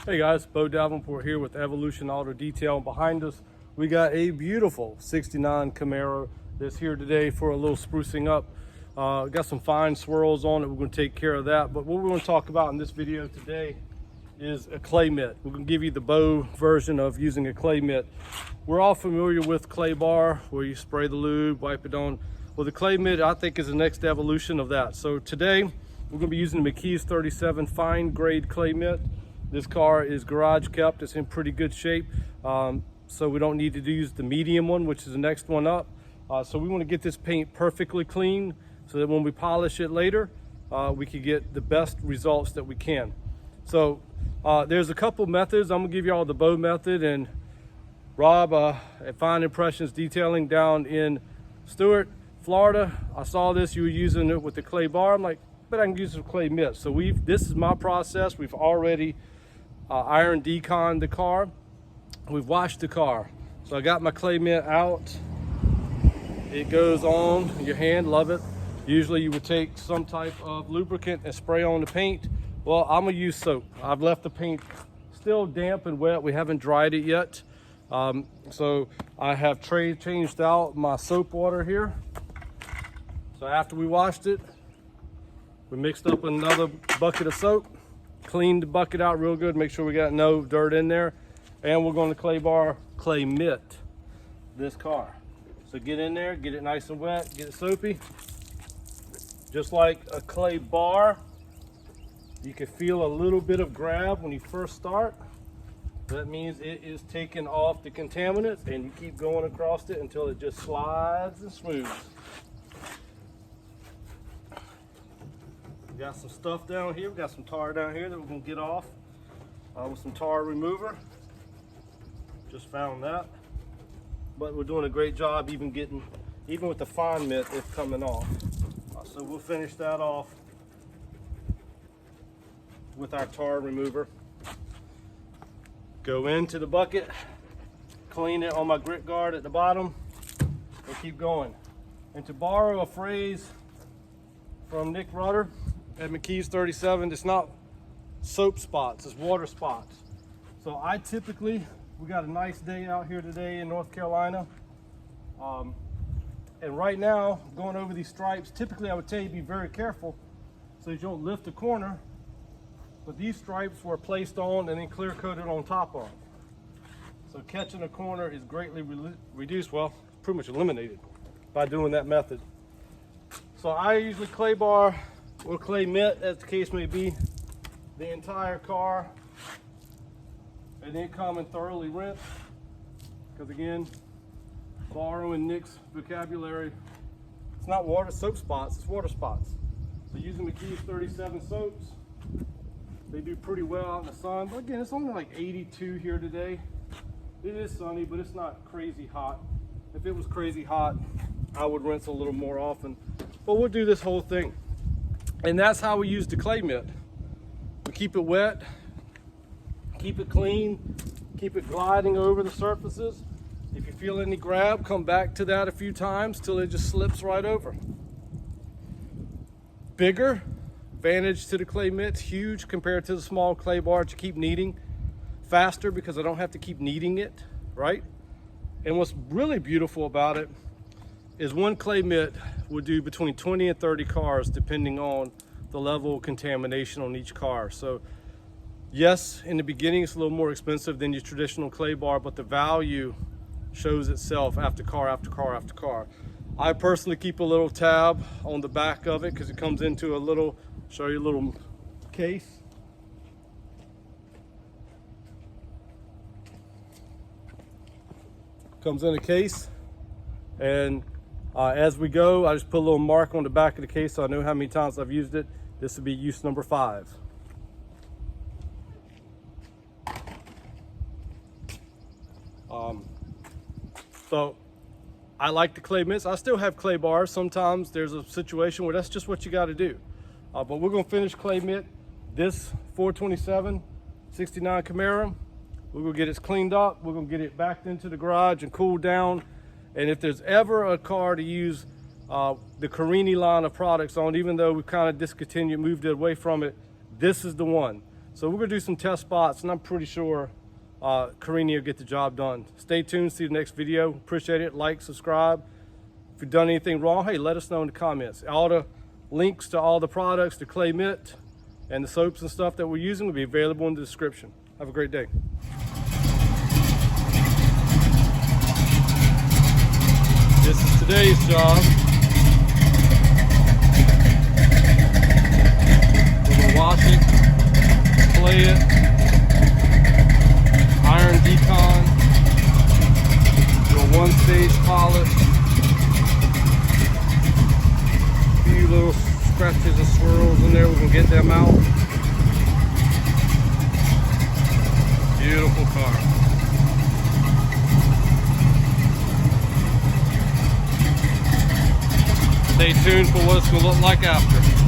Hey guys, Bo Davenport here with Evolution Auto Detail. Behind us, we got a beautiful 69 Camaro that's here today for a little sprucing up. Got some fine swirls on it. We're going to take care of that. But what we're going to talk about in this video today is a clay mitt. We're going to give you the Bo version of using a clay mitt. We're all familiar with clay bar, where you spray the lube, wipe it on. Well, the clay mitt, I think, is the next evolution of that. So today, we're going to be using the McKees 37 fine grade clay mitt. This car is garage kept. It's in pretty good shape. So we don't need to use the medium one, which is the next one up. So we want to get this paint perfectly clean so that when we polish it later, we can get the best results that we can. So there's a couple methods. I'm gonna give you all the Bo method, and Rob at Fine Impressions Detailing down in Stuart, Florida. I saw this, you were using it with the clay bar. I'm like, but I can use some clay mitt. So this is my process. We've already iron deconned the car. We've washed the car. So I got my clay mitt out. It goes on your hand, love it. Usually you would take some type of lubricant and spray on the paint. Well, I'm gonna use soap. I've left the paint still damp and wet. We haven't dried it yet. So I have changed out my soap water here. So after we washed it, we mixed up another bucket of soap, cleaned the bucket out real good, make sure we got no dirt in there. And we're going to clay mitt this car. So get in there, get it nice and wet, get it soapy. Just like a clay bar, you can feel a little bit of grab when you first start. That means it is taking off the contaminants, and you keep going across it until it just slides and smooths. We got some stuff down here. We got some tar down here that we're gonna get off with some tar remover. Just found that. But we're doing a great job even with the fine mitt, it's coming off. So we'll finish that off with our tar remover. Go into the bucket, clean it on my grit guard at the bottom, and keep going. And to borrow a phrase from Nick Rudder at McKees 37, it's not soap spots, it's water spots. So we got a nice day out here today in North Carolina. And right now, going over these stripes, typically I would tell you to be very careful so you don't lift the corner, but these stripes were placed on and then clear coated on top of. So catching a corner is greatly reduced, well, pretty much eliminated by doing that method. So I usually clay bar or clay mitt, as the case may be, the entire car, and then come and thoroughly rinse. Because again, borrowing Nick's vocabulary, it's not soap spots, it's water spots. So using McKees 37 soaps, they do pretty well out in the sun. But again, it's only like 82 here today. It is sunny, but it's not crazy hot. If it was crazy hot, I would rinse a little more often. But we'll do this whole thing. And that's how we use the clay mitt. We keep it wet, keep it clean, keep it gliding over the surfaces. If you feel any grab, come back to that a few times till it just slips right over. Bigger advantage to the clay mitt's huge compared to the small clay bar that you keep kneading. Faster because I don't have to keep kneading it, right? And what's really beautiful about it is one clay mitt will do between 20 and 30 cars depending on the level of contamination on each car. So yes, in the beginning it's a little more expensive than your traditional clay bar, but the value shows itself after car after car after car. I personally keep a little tab on the back of it because it comes into a little, show you a little case. Comes in a case, and as we go, I just put a little mark on the back of the case so I know how many times I've used it. This would be use number 5. So I like the clay mitts. I still have clay bars. Sometimes there's a situation where that's just what you got to do. But we're going to finish clay mitt this 427 69 Camaro. We're going to get it cleaned up. We're going to get it back into the garage and cooled down. And if there's ever a car to use the Carini line of products on, even though we've kind of discontinued, moved it away from it, this is the one. So we're gonna do some test spots, and I'm pretty sure Carini will get the job done. Stay tuned, see the next video. Appreciate it. Like, subscribe. If you've done anything wrong, hey, let us know in the comments. All the links to all the products, the clay mitt, and the soaps and stuff that we're using will be available in the description. Have a great day. This is today's job. We're gonna wash it, clay it, iron decon, do a one-stage polish, a few little scratches and swirls in there, we can get them out. Beautiful car. Stay tuned for what it's going to look like after.